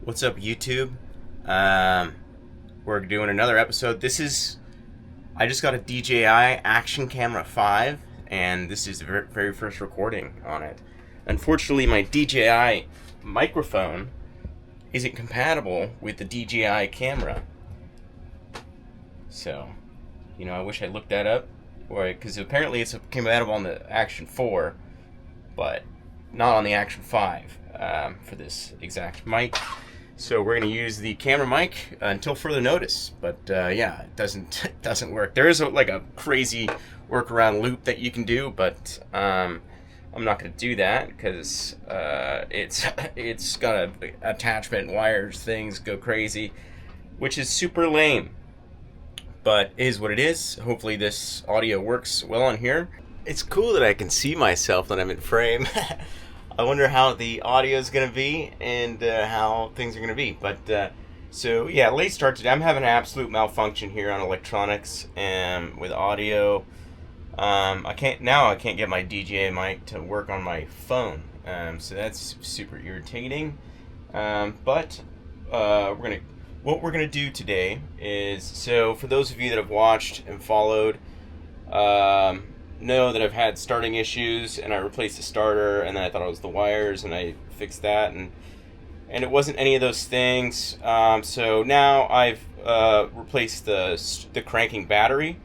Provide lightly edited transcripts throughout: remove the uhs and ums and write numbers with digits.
What's up, YouTube? We're doing another episode. I just got a DJI Action Camera 5, and this is the very first recording on it. Unfortunately, my DJI microphone isn't compatible with the DJI camera. So, I wish I looked that up, because apparently it's compatible on the Action 4, but not on the Action 5 for this exact mic. So we're going to use the camera mic until further notice. But yeah, it doesn't work. There is a crazy workaround loop that you can do, but I'm not going to do that because it's got a attachment, wires, things go crazy, which is super lame. But it is what it is. Hopefully this audio works well on here. It's cool that I can see myself that I'm in frame. I wonder how the audio is going to be and how things are going to be. But so yeah, late start today. I'm having an absolute malfunction here on electronics and with audio. I can't get my DJI mic to work on my phone. So that's super irritating. But what we're gonna do today is, so for those of you that have watched and followed, know that I've had starting issues, and I replaced the starter, and then I thought it was the wires, and I fixed that, and it wasn't any of those things. So now I've replaced the cranking battery,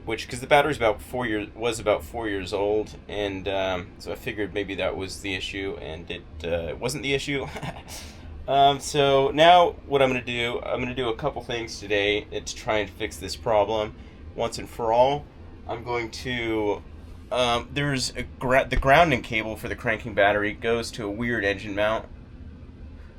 because the battery's about 4 years old, and so I figured maybe that was the issue, and it wasn't the issue. So now what I'm going to do a couple things today to try and fix this problem once and for all. I'm going to, there's the grounding cable for the cranking battery goes to a weird engine mount,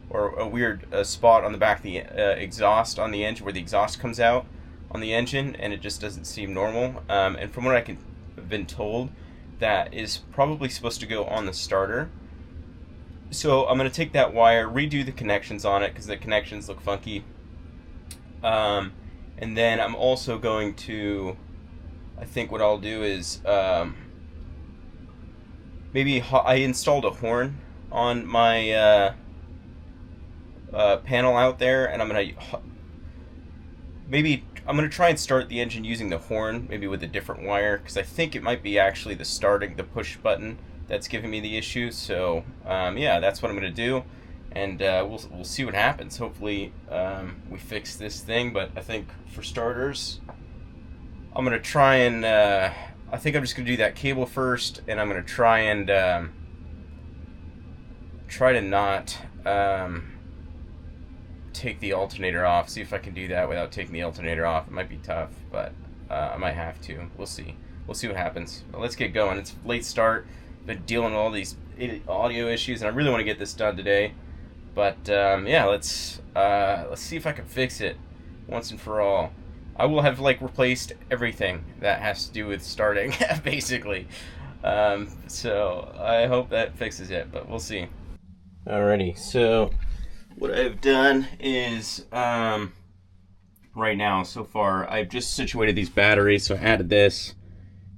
or a weird spot on the back of the exhaust on the engine, where the exhaust comes out on the engine, and it just doesn't seem normal. And from what have been told, that is probably supposed to go on the starter. So I'm going to take that wire, redo the connections on it, because the connections look funky. And then I'm also going to, I think what I'll do is, maybe I installed a horn on my panel out there, and I'm going to try and start the engine using the horn, maybe with a different wire, because I think it might be actually the push button that's giving me the issue. So yeah, that's what I'm going to do, and we'll see what happens. Hopefully we fix this thing, but I think for starters, I'm going to try and, I think I'm just going to do that cable first, and I'm going to try and try to not take the alternator off. See if I can do that without taking the alternator off. It might be tough, but I might have to. We'll see. We'll see what happens. But let's get going. It's late start. Been dealing with all these audio issues, and I really want to get this done today. But yeah, let's see if I can fix it once and for all. I will have replaced everything that has to do with starting, basically. So I hope that fixes it, but we'll see. Alrighty, so what I've done is, right now, so far, I've just situated these batteries. So I added this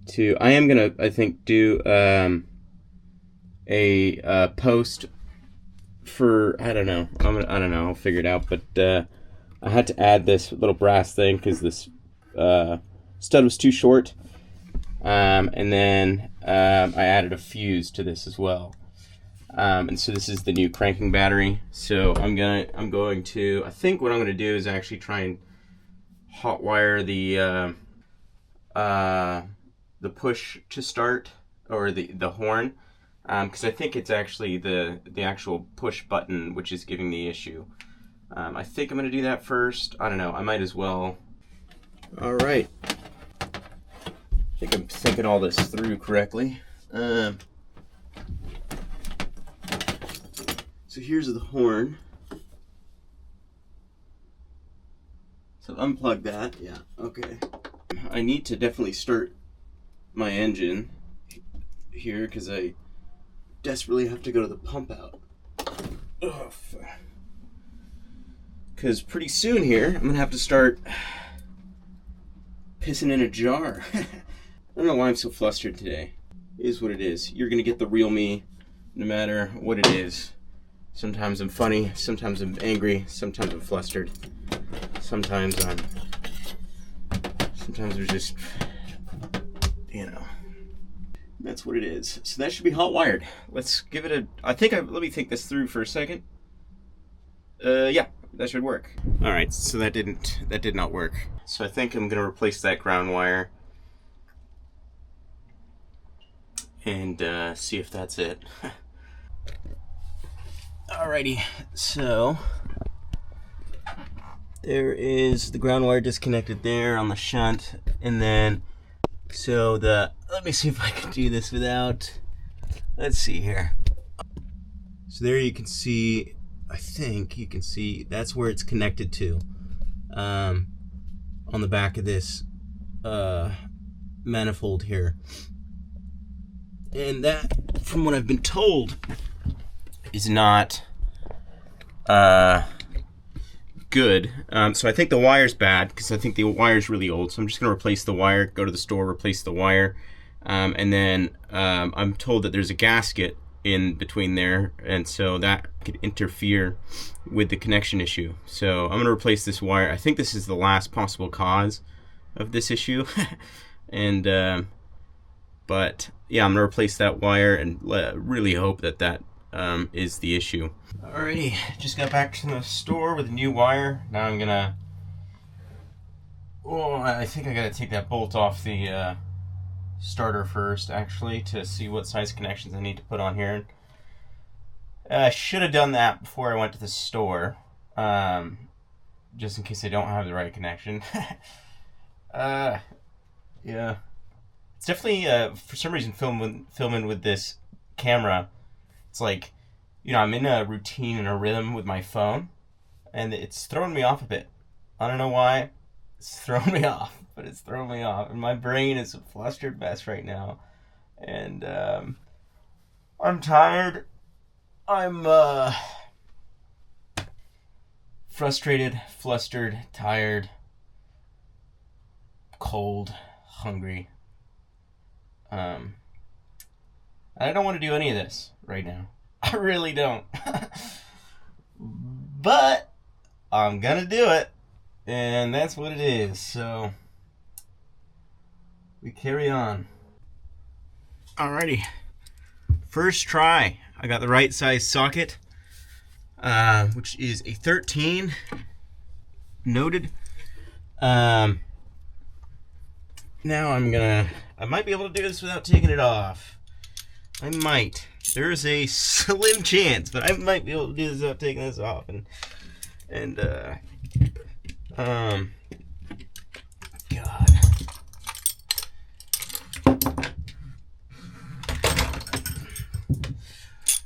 to, I am gonna, I think, do a post for, I don't know, I'll figure it out, but I had to add this little brass thing because this stud was too short, and then I added a fuse to this as well, and so this is the new cranking battery. So I'm going to, I think what I'm going to do is actually try and hotwire the push to start, or the horn, because I think it's actually the actual push button which is giving the issue. I think I'm going to do that first. I don't know. I might as well. All right. I think I'm thinking all this through correctly. So here's the horn. So unplug that. Yeah. Okay. I need to definitely start my engine here because I desperately have to go to the pump out. Ugh. Because pretty soon here, I'm going to have to start pissing in a jar. I don't know why I'm so flustered today. It is what it is. You're going to get the real me, no matter what it is. Sometimes I'm funny, sometimes I'm angry, sometimes I'm flustered, sometimes I'm just, you know, that's what it is. So that should be hot wired. Let's give it a, let me think this through for a second. Yeah, that should work. All right, so that did not work. So I think I'm gonna replace that ground wire and see if that's it. Alrighty, so there is the ground wire disconnected there on the shunt, and then so let me see if I can do this without, let's see here. So there you can see, I think you can see that's where it's connected to, on the back of this manifold here. And that, from what I've been told, is not good. So I think the wire's bad, because I think the wire's really old. So I'm just going to replace the wire, go to the store, replace the wire. And then I'm told that there's a gasket in between there, and so that could interfere with the connection issue. So I'm going to replace this wire. I think this is the last possible cause of this issue. And but yeah, I'm going to replace that wire and really hope that that is the issue. Alrighty, just got back to the store with a new wire. Now I'm gonna, I think I gotta take that bolt off the starter first, actually, to see what size connections I need to put on here. I should have done that before I went to the store, just in case I don't have the right connection. Yeah, it's definitely for some reason filming with this camera. It's like, you know, I'm in a routine and a rhythm with my phone, and it's throwing me off a bit. I don't know why. It's throwing me off, but it's throwing me off. And my brain is a flustered mess right now. And I'm tired. I'm frustrated, flustered, tired, cold, hungry. I don't want to do any of this right now. I really don't. But I'm gonna do it, and that's what it is. So we carry on. Alrighty, first try. I got the right size socket, which is a 13, noted. Now I might be able to do this without taking it off. I might. There's a slim chance, but I might be able to do this without taking this off. God.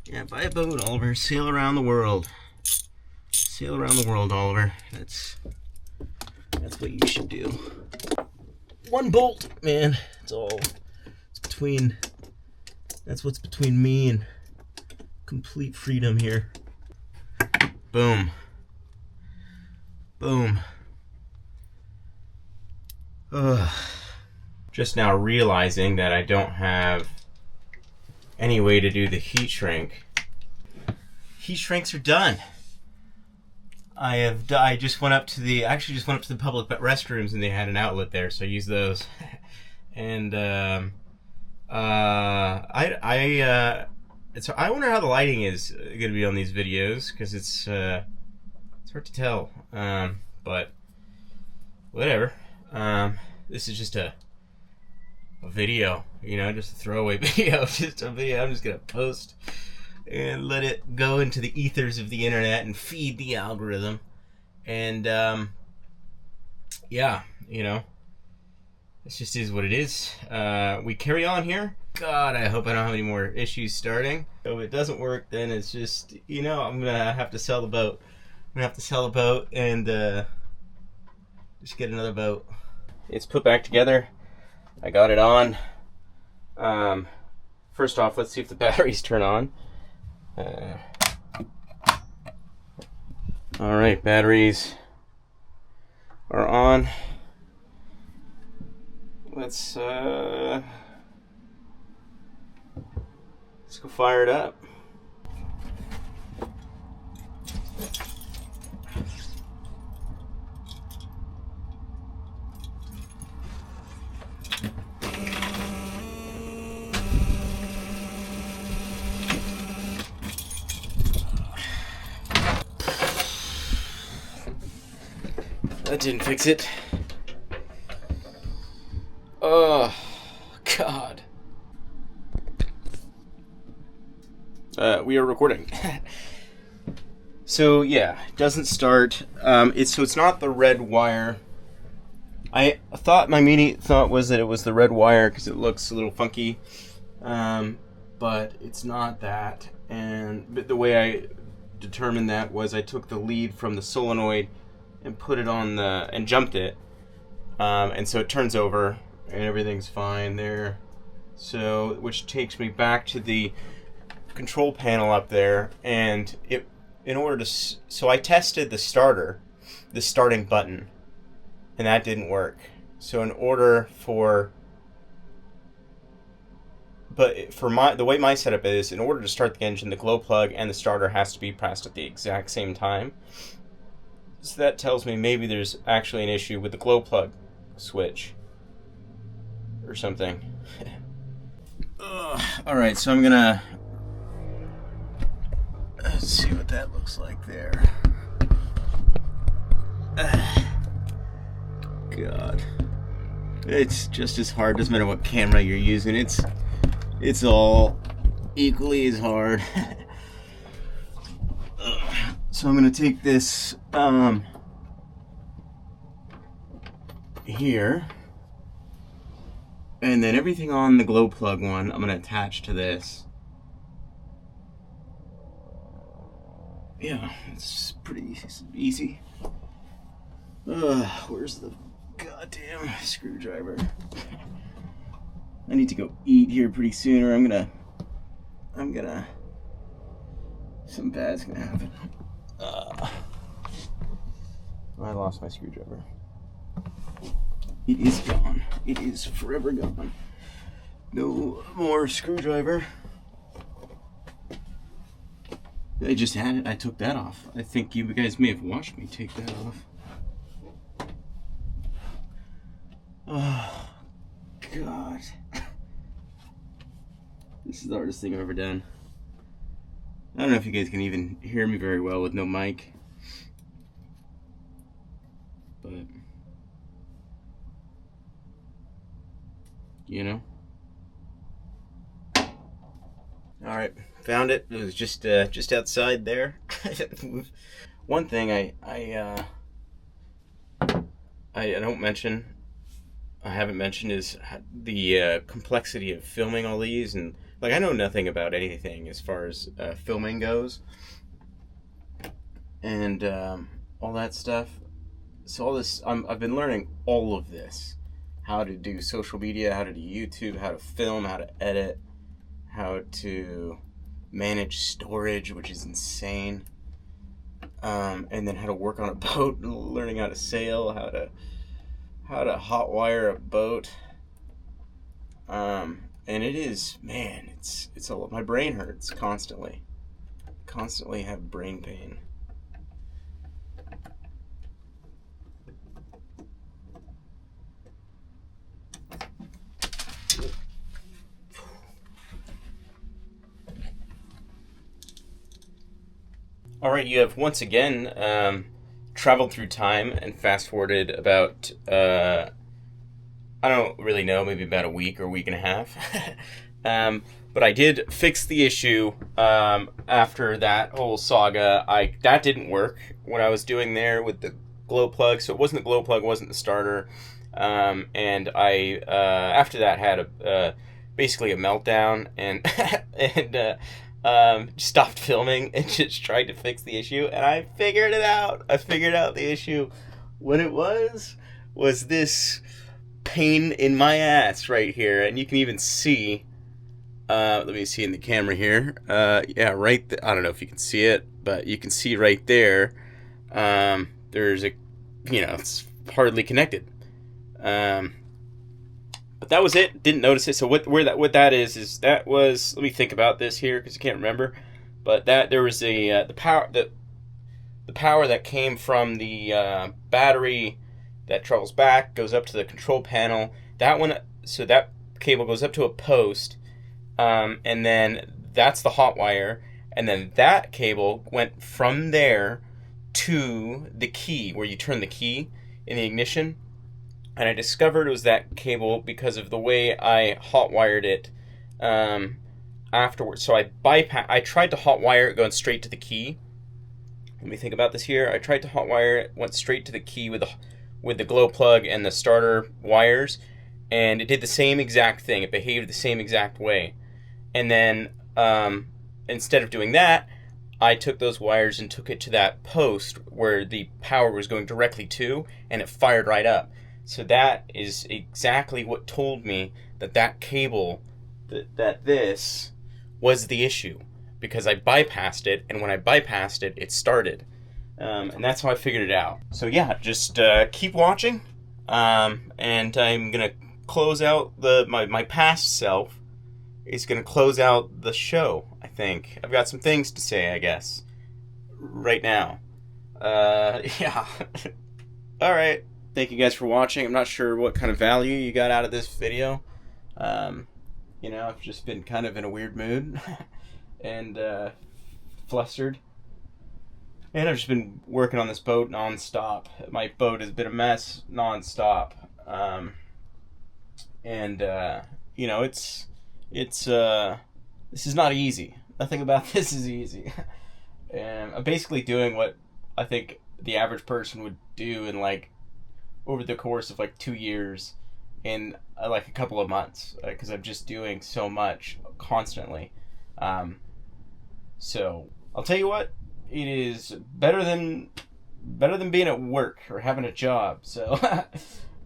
Yeah, buy a boat, Oliver. Sail around the world. Sail around the world, Oliver. That's what you should do. One bolt, man. It's between. That's what's between me and complete freedom here. Boom. Boom. Ugh. Just now realizing that I don't have any way to do the heat shrink. Heat shrinks are done. I just went up to the public restrooms, and they had an outlet there, so I used those. And I wonder how the lighting is going to be on these videos, because it's hard to tell. But whatever. This is just a video, you know, just a throwaway video. Just a video I'm just going to post and let it go into the ethers of the internet and feed the algorithm. And yeah, you know, it just is what it is. We carry on here. God, I hope I don't have any more issues starting. So if it doesn't work, then it's just, you know, I'm gonna have to sell the boat. I'm gonna have to sell the boat and just get another boat. It's put back together. I got it on. First off, let's see if the batteries turn on. All right, batteries are on. Let's go fire it up. That didn't fix it. Oh, God. We are recording. So yeah, it doesn't start. It's not the red wire. I thought my immediate thought was that it was the red wire because it looks a little funky, but it's not that. But the way I determined that was I took the lead from the solenoid and put it on and jumped it, and so it turns over and everything's fine there. So which takes me back to the control panel up there, and so I tested the starting button, and that didn't work. So the way my setup is, in order to start the engine, the glow plug and the starter has to be pressed at the exact same time. So that tells me maybe there's actually an issue with the glow plug switch or something. Alright, so I'm gonna let's see what that looks like there. God. It's just as hard, doesn't matter what camera you're using. It's all equally as hard. So I'm gonna take this here, and then everything on the glow plug one I'm gonna attach to this. Yeah, it's pretty easy. Where's the goddamn screwdriver? I need to go eat here pretty soon, or I'm gonna something bad's gonna happen. I lost my screwdriver. It is gone. It is forever gone. No more screwdriver. I just had it. I took that off. I think you guys may have watched me take that off. Oh, God. This is the hardest thing I've ever done. I don't know if you guys can even hear me very well with no mic. But, you know. Alright, found it. It was just outside there. One thing I haven't mentioned is the complexity of filming all these, and like I know nothing about anything as far as filming goes, and all that stuff. So all this, I've been learning all of this: how to do social media, how to do YouTube, how to film, how to edit, how to manage storage, which is insane, and then how to work on a boat, learning how to sail, how to hotwire a boat, and it is, man, it's a lot. My brain hurts constantly have brain pain. All right, you have once again traveled through time and fast forwarded about I don't really know, maybe about a week or week and a half. But I did fix the issue after that whole saga. That didn't work when I was doing there with the glow plug. So it wasn't the glow plug, it wasn't the starter. And I after that had basically a meltdown and stopped filming and just tried to fix the issue, and I figured it out. I figured out the issue. What it was this pain in my ass right here, and you can even see. Let me see in the camera here. Yeah, right. I don't know if you can see it, but you can see right there. There's it's hardly connected. But that was it. Didn't notice it. So what that is that was. Let me think about this here because I can't remember. But that there was the power that came from the battery that travels back, goes up to the control panel. That one. So that cable goes up to a post, and then that's the hot wire, and then that cable went from there to the key where you turn the key. in the ignition, and I discovered it was that cable because of the way I hot wired it afterwards. So I tried to hot wire it going straight to the key. Let me think about this here. I tried to hot wire it, went straight to the key with the glow plug and the starter wires, and it did the same exact thing. It behaved the same exact way. And then instead of doing that, I took those wires and took it to that post where the power was going directly to, and it fired right up. So that is exactly what told me that cable, that this was the issue, because I bypassed it, and when I bypassed it, it started. And that's how I figured it out. So yeah, just keep watching, and I'm going to close out my past self is going to close out the show, I think. I've got some things to say, I guess, right now. Yeah. All right. Thank you guys for watching. I'm not sure what kind of value you got out of this video. You know, I've just been kind of in a weird mood and flustered. And I've just been working on this boat non-stop. My boat has been a mess non-stop. You know, this is not easy. Nothing about this is easy. And I'm basically doing what I think the average person would do in like over the course of like 2 years in like a couple of months, because I'm just doing so much constantly. So I'll tell you what, it is better than being at work or having a job. So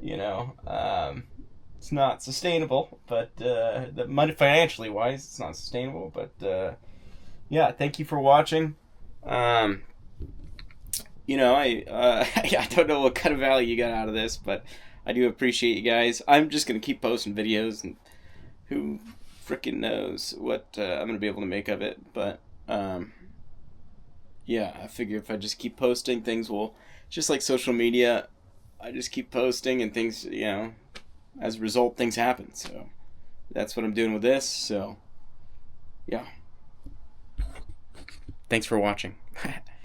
you know, it's not sustainable, but the money financially wise, it's not sustainable. But yeah, thank you for watching. You know, I don't know what kind of value you got out of this, but I do appreciate you guys. I'm just gonna keep posting videos, and who freaking knows what I'm gonna be able to make of it. But yeah, I figure if I just keep posting, things will, just like social media, I just keep posting and things, you know, as a result, things happen. So that's what I'm doing with this. So yeah, thanks for watching.